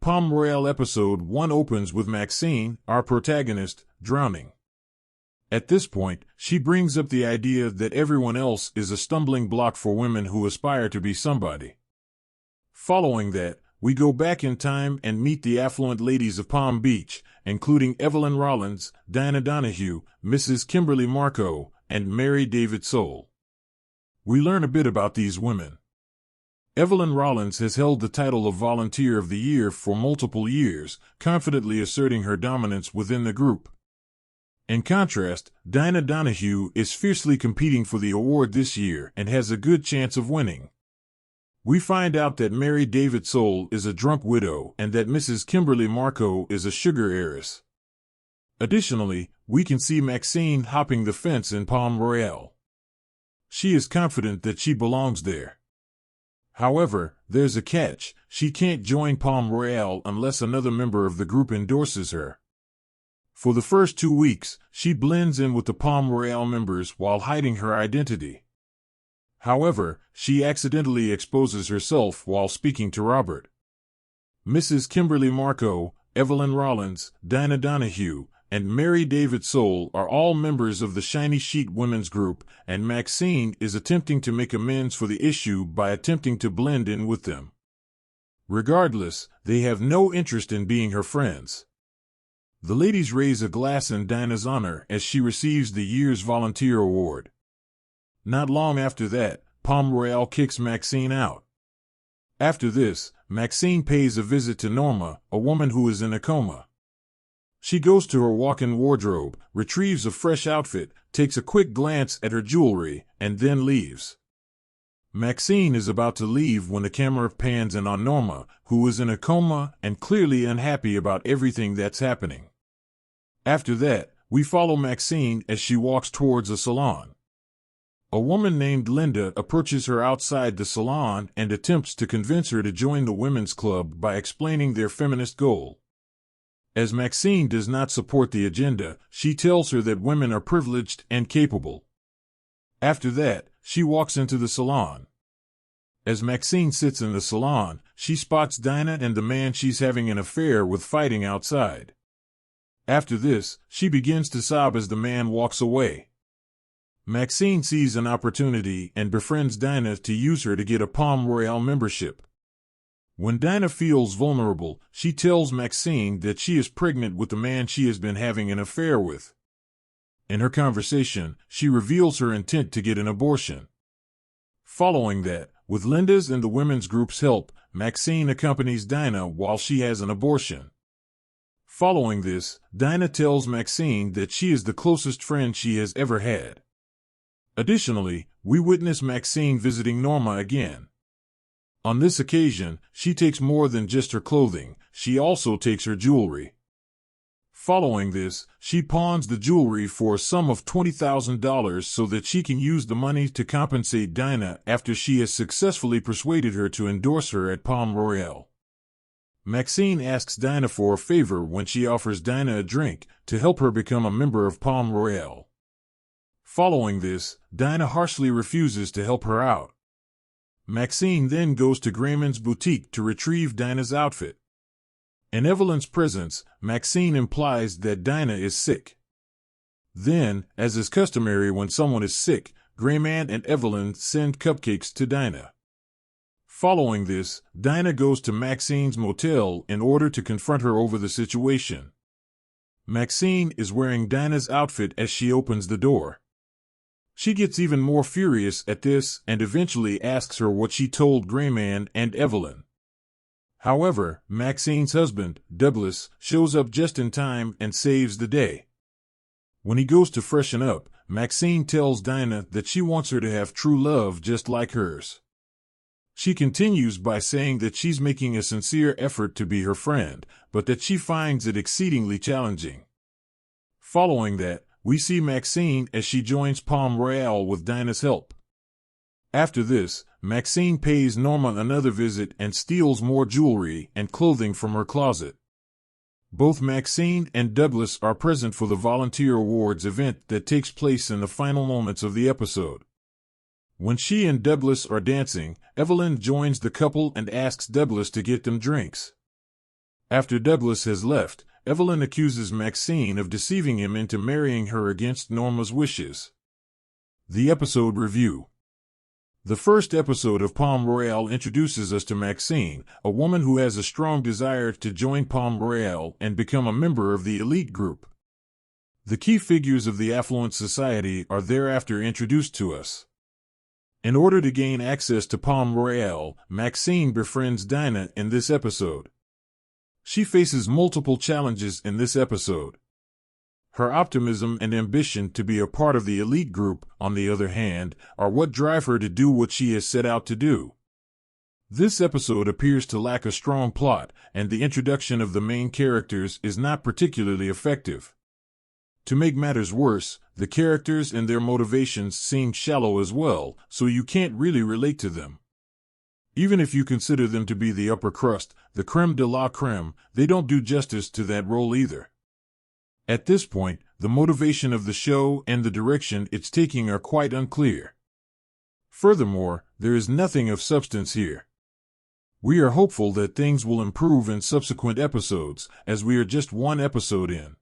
Palm Royale episode 1 opens with Maxine, our protagonist, drowning. At this point, she brings up the idea that everyone else is a stumbling block for women who aspire to be somebody. Following that, we go back in time and meet the affluent ladies of Palm Beach, including Evelyn Rollins, Dinah Donahue, Mrs. Kimberly Marco, and Mary David Soul. We learn a bit about these women. Evelyn Rollins has held the title of Volunteer of the Year for multiple years, confidently asserting her dominance within the group. In contrast, Dinah Donahue is fiercely competing for the award this year and has a good chance of winning. We find out that Mary David Soul is a drunk widow and that Mrs. Kimberly Marco is a sugar heiress. Additionally, we can see Maxine hopping the fence in Palm Royale. She is confident that she belongs there. However, there's a catch: she can't join Palm Royale unless another member of the group endorses her. For the first 2 weeks, she blends in with the Palm Royale members while hiding her identity. However, she accidentally exposes herself while speaking to Robert. Mrs. Kimberly Marco, Evelyn Rollins, Dinah Donahue, and Mary David Soul are all members of the Shiny Sheet Women's Group, and Maxine is attempting to make amends for the issue by attempting to blend in with them. Regardless, they have no interest in being her friends. The ladies raise a glass in Dinah's honor as she receives the year's volunteer award. Not long after that, Palm Royale kicks Maxine out. After this, Maxine pays a visit to Norma, a woman who is in a coma. She goes to her walk-in wardrobe, retrieves a fresh outfit, takes a quick glance at her jewelry, and then leaves. Maxine is about to leave when the camera pans in on Norma, who is in a coma and clearly unhappy about everything that's happening. After that, we follow Maxine as she walks towards a salon. A woman named Linda approaches her outside the salon and attempts to convince her to join the women's club by explaining their feminist goal. As Maxine does not support the agenda, she tells her that women are privileged and capable. After that, she walks into the salon. As Maxine sits in the salon, she spots Dinah and the man she's having an affair with fighting outside. After this, she begins to sob as the man walks away. Maxine sees an opportunity and befriends Dinah to use her to get a Palm Royale membership. When Dinah feels vulnerable, she tells Maxine that she is pregnant with the man she has been having an affair with. In her conversation, she reveals her intent to get an abortion. Following that, with Linda's and the women's group's help, Maxine accompanies Dinah while she has an abortion. Following this, Dinah tells Maxine that she is the closest friend she has ever had. Additionally, we witness Maxine visiting Norma again. On this occasion, she takes more than just her clothing, she also takes her jewelry. Following this, she pawns the jewelry for a sum of $20,000 so that she can use the money to compensate Dinah after she has successfully persuaded her to endorse her at Palm Royale. Maxine asks Dinah for a favor when she offers Dinah a drink to help her become a member of Palm Royale. Following this, Dinah harshly refuses to help her out. Maxine then goes to Grayman's boutique to retrieve Dinah's outfit. In Evelyn's presence, Maxine implies that Dinah is sick. Then, as is customary when someone is sick, Grayman and Evelyn send cupcakes to Dinah. Following this, Dinah goes to Maxine's motel in order to confront her over the situation. Maxine is wearing Dinah's outfit as she opens the door. She gets even more furious at this and eventually asks her what she told Grayman and Evelyn. However, Maxine's husband, Douglas, shows up just in time and saves the day. When he goes to freshen up, Maxine tells Dinah that she wants her to have true love just like hers. She continues by saying that she's making a sincere effort to be her friend, but that she finds it exceedingly challenging. Following that, we see Maxine as she joins Palm Royale with Dinah's help. After this, Maxine pays Norma another visit and steals more jewelry and clothing from her closet. Both Maxine and Douglas are present for the Volunteer Awards event that takes place in the final moments of the episode. When she and Douglas are dancing, Evelyn joins the couple and asks Douglas to get them drinks. After Douglas has left, Evelyn accuses Maxine of deceiving him into marrying her against Norma's wishes. The episode review. The first episode of Palm Royale introduces us to Maxine, a woman who has a strong desire to join Palm Royale and become a member of the elite group. The key figures of the affluent society are thereafter introduced to us. In order to gain access to Palm Royale, Maxine befriends Dinah in this episode. She faces multiple challenges in this episode. Her optimism and ambition to be a part of the elite group, on the other hand, are what drive her to do what she has set out to do. This episode appears to lack a strong plot, and the introduction of the main characters is not particularly effective. To make matters worse, the characters and their motivations seem shallow as well, so you can't really relate to them. Even if you consider them to be the upper crust, the creme de la creme, they don't do justice to that role either. At this point, the motivation of the show and the direction it's taking are quite unclear. Furthermore, there is nothing of substance here. We are hopeful that things will improve in subsequent episodes, as we are just one episode in.